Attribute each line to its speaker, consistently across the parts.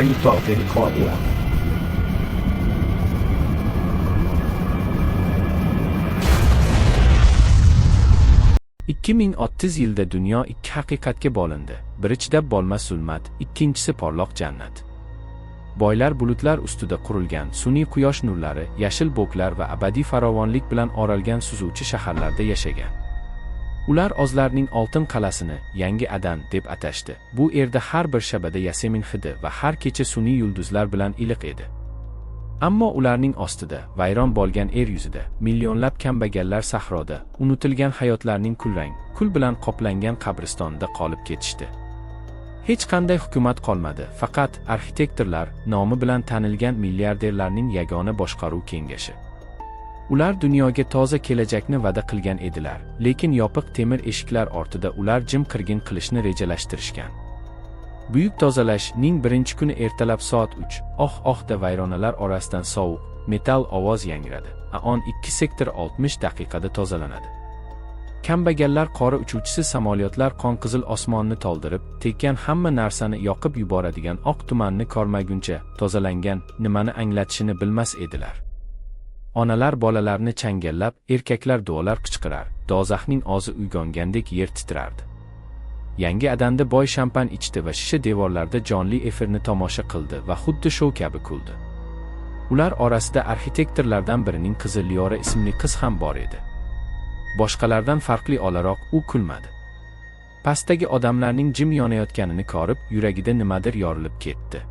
Speaker 1: flygplan är kvar då.
Speaker 2: yilda dunyo ikki haqiqatga bo'lindi. Biri chidab bo'lmas zulmat, ikkinchisi porloq jannat. Boylar bulutlar ustida qurilgan sun'iy quyosh nurlari, yashil bo'klar va abadiy farovonlik bilan oralgan suzuvchi shaharlarda yashagan. Ular ozlarning oltin qalasini Yangi Adan deb atashdi. Bu yerda har bir shabada yasemin hidi va har kecha sun'iy yulduzlar bilan iliq edi. Ammo ularning ostida, vayron bo'lgan yer yuzida, millionlab kambag'allar sahroda, unutilgan hayotlarning kulrang, kul bilan qoplangan qabristonda qolib ketishdi. Hech qanday hukumat qolmadi, faqat arxitektorlar, nomi bilan tanilgan milliarderlarning yagona boshqaruv kengashi. Ular dunyoga toza kelajakni va'da qilgan edilar, lekin yopiq temir eshiklar ortida ular jim qirgin qilishni rejalashtirishgan. Buyuk tozalashning birinchi kuni ertalab soat 3, da vayronalar orasidan sovuq, metal ovoz yangradi. Aon 2 sektor 60 daqiqada tozalanadi. Kambag'allar qora uchuvchisi samolyotlar qonqizil osmonni to'ldirib, tekkan hamma narsani yoqib yuboradigan oq tumanni ko'rmaguncha tozalangan nimani anglatishini bilmas edilar. Onalar bolalarni changallab, erkaklar duolar qichqirar, dozaxning o'zi uyg'ongandek yer titrardi. Yangi Adanda boy shampan ichdi va shisha devorlarda jonli efirni tomosha qildi va xuddi shou kabi kuldi. Ular orasida arxitektorlardan birining qizi Liora ismli qiz ham bor edi. Boshqalardan farqli olaroq u kulmadi. Pastdagi odamlarning jim yonayotganini ko'rib, yuragida nimadir yorilib ketdi.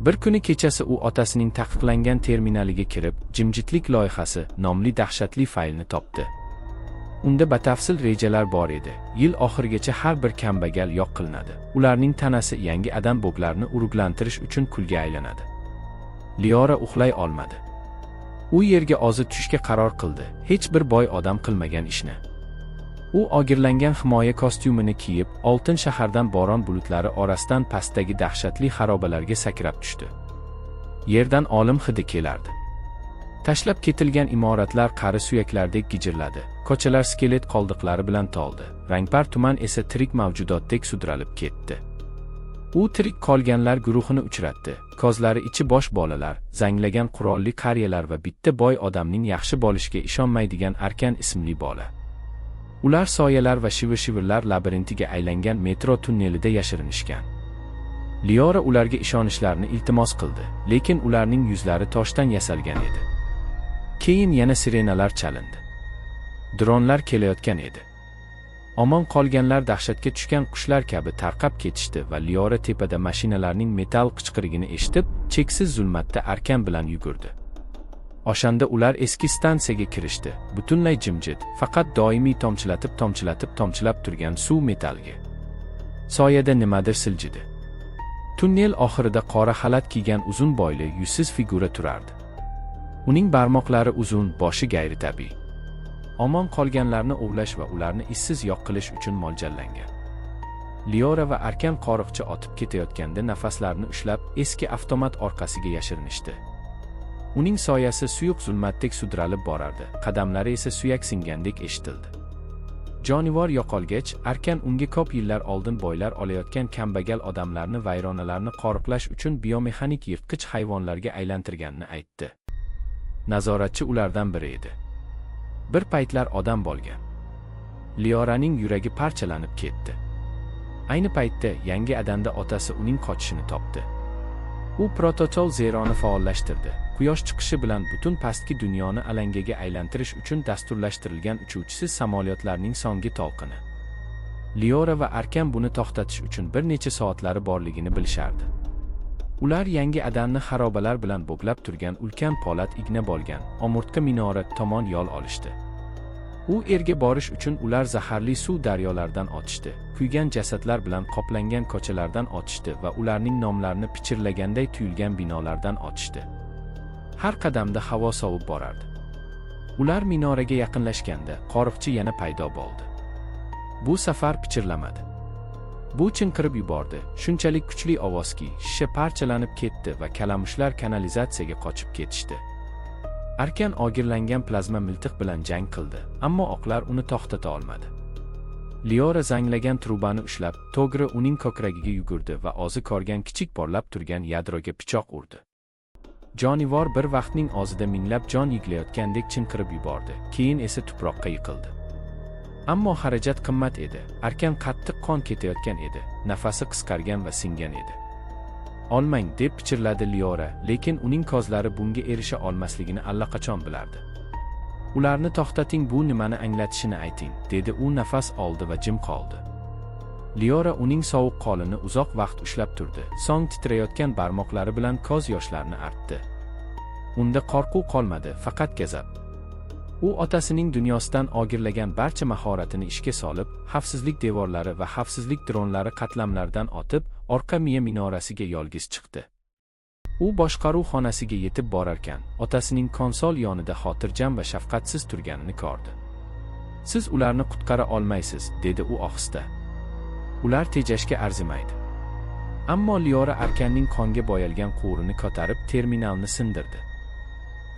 Speaker 2: Bir kuni kechasi u otasining taqiqlangan terminaliga kirib, Jimjitlik loyihasi nomli dahshatli faylni topdi. Unda batafsil rejalar bor edi. Yil oxirigacha har bir kambag'al yo'q qilinadi. Ularning tanasi yangi adam bo'glarini uruglantirish uchun kulga aylanadi. Liora uxlay olmadi. U yerga ozi tushishga qaror qildi, hech bir boy odam qilmagan ishni. U ogirlangan himoya kostyumini kiyib, oltin shahardan boron bulutlari orasidan pastdagi dahshatli xarobalarga sakrab tushdi. Yerdan olim hidi kelardi. Tashlab ketilgan imoratlar qari suyaklardek gijirladi. Ko'chalar skelet qoldiqlari bilan to'ldi. Rangpar tuman esa tirik mavjudotdek sudralib ketdi. U tirik qolganlar guruhini uchratdi. Ko'zlari ichi bosh bolalar, zanglagan qurolli qariyalar va bitta boy odamning yaxshi bo'lishiga ishonmaydigan Arkan ismli bola. Ular soyalar va shivir-shivirlar labirintiga aylangan metro tunnelida yashirinishgan. Liora ularga ishonishlarini iltimos qildi, lekin ularning yuzlari toshdan yasalgan edi. Keyin yana sirenalar chalindi. Dronlar kelayotgan edi. Omon qolganlar dahshatga tushgan qushlar kabi tarqab ketishdi va Liora tepada mashinalarning metal qichqirigini eshitib, cheksiz zulmatda Arkan bilan yugurdi. O'shanda ular eski stansiyaga kirishdi. Butunlay jimjit, faqat doimiy tomchilab turgan suv metalga. Soyada nimadir siljidi. Tunnel oxirida qora xalat kiygan uzun bo'yli, yuzsiz figura turardi. Uning barmoqlari uzun, boshi g'ayritabiiy. Omon qolganlarni ovlash va ularni issiz yo'q qilish uchun mo'ljallangan. Liora va Arkan qoriqcha otib ketayotganda nafaslarini ushlab, eski avtomat orqasiga yashirinishdi. Uning soyasi suyuq zulmatdek sudralib borardi, qadamlari esa suyak singandek eshitildi. Jonivor yo'qolgach, Arkan unga ko'p yillar oldin boylar olayotgan kambag'al odamlarni vayronalarni qoriqlash uchun biomexanik yirtqich hayvonlarga aylantirganini aytdi. Nazoratchi ulardan biri edi. Bir paytlar odam bo'lgan. Lioraning yuragi parchalanib ketdi. Ayni paytda Yangi Adanda otasi uning qochishini topdi. U prototol zeroni faollashtirdi. Quyosh chiqishi bilan butun pastki dunyoni alangaga aylantirish uchun dasturlashtirilgan uchuvchisiz samolyotlarning so'nggi to'lqini. Liora va Arkan buni to'xtatish uchun bir necha soatlari borligini bilishardi. Ular Yangi Adanni xarobalar bilan bo'glab turgan ulkan po'lat igna bo'lgan omurtqa minora tomon yo'l olishdi. U erga borish uchun ular zaharli suv daryolaridan o'tishdi, kuygan jasadlar bilan qoplangan ko'chalardan o'tishdi va ularning nomlarini pichirlaganday tuyulgan binolardan o'tishdi. Har qadamda havo sovib borardi. Ular minoraga yaqinlashganda qoriqchi yana paydo bo'ldi. Bu safar pichirlamadi. Bu chinqirib yubordi, shunchalik kuchli ovozki, shisha parchalanib ketdi va kalamushlar kanalizatsiyaga qochib ketishdi. Arkan ogirlangan plazma miltiq bilan jang qildi, ammo oqlar uni to'xtata olmadi. Liora zanglagan trubani ushlab, to'g'ri uning ko'kragiga yugurdi va og'zi korgan kichik porlab turgan yadroga pichoq urdi. Jonivor bir vaqtning o'zida minglab jon yiglayotgandek chinqirib yubordi, keyin esa tuproqqa yiqildi. Ammo xarajat qimmat edi, arkan qattiq qon ketayotgan edi, nafasi qisqargan va singan edi. Olmang, deb pichirladi Liora, lekin uning ko'zlari bunga erisha olmasligini allaqachon bilardi. Ularni to'xtating, bu nimani anglatishini ayting, dedi u nafas oldi va jim qoldi. Liora uning sovuq qo'lini uzoq vaqt ushlab turdi, so'ng titrayotgan barmoqlari bilan ko'z yoshlarini artdi. Unda qo'rquv qolmadi, faqat g'azab. U otasining dunyosidan o'girlagan barcha mahoratini ishga solib, xavfsizlik devorlari va xavfsizlik dronlari qatlamlaridan o'tib, orqa miya minorasiga yolg'iz chiqdi. U boshqaruv xonasiga yetib borarkan, otasining konsol yonida xotirjam va shafqatsiz turganini ko'rdi. Siz ularni qutqara olmaysiz, dedi u ohista. Ular tejashga arzimaydi. Ammo Liora arkanning qonga bo'yalgan qo'rini ko'tarib terminalni sindirdi.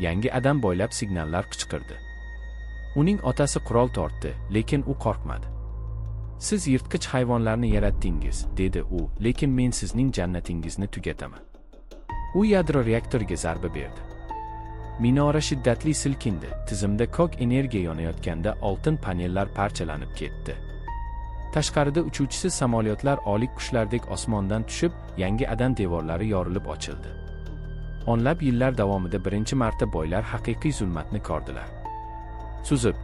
Speaker 2: Yangi adam bo'ylab signallar qichqirdi. Uning otasi qurol tortdi, lekin u qo'rqmadi. Siz yirtqich hayvonlarni yaratdingiz, dedi u, lekin men sizning jannatingizni tugataman. U yadro reaktoriga zarba berdi. Minora shiddatli silkindi, tizimda ko'k energiya yonayotganda oltin panellar parchalanib ketdi. Tashqarida uchuvchisiz samolyotlar olik qushlardek osmondan tushib, yangi adan devorlari yorilib ochildi. O'nlab yillar davomida birinchi marta boylar haqiqiy zulmatni ko'rdilar. Suzib,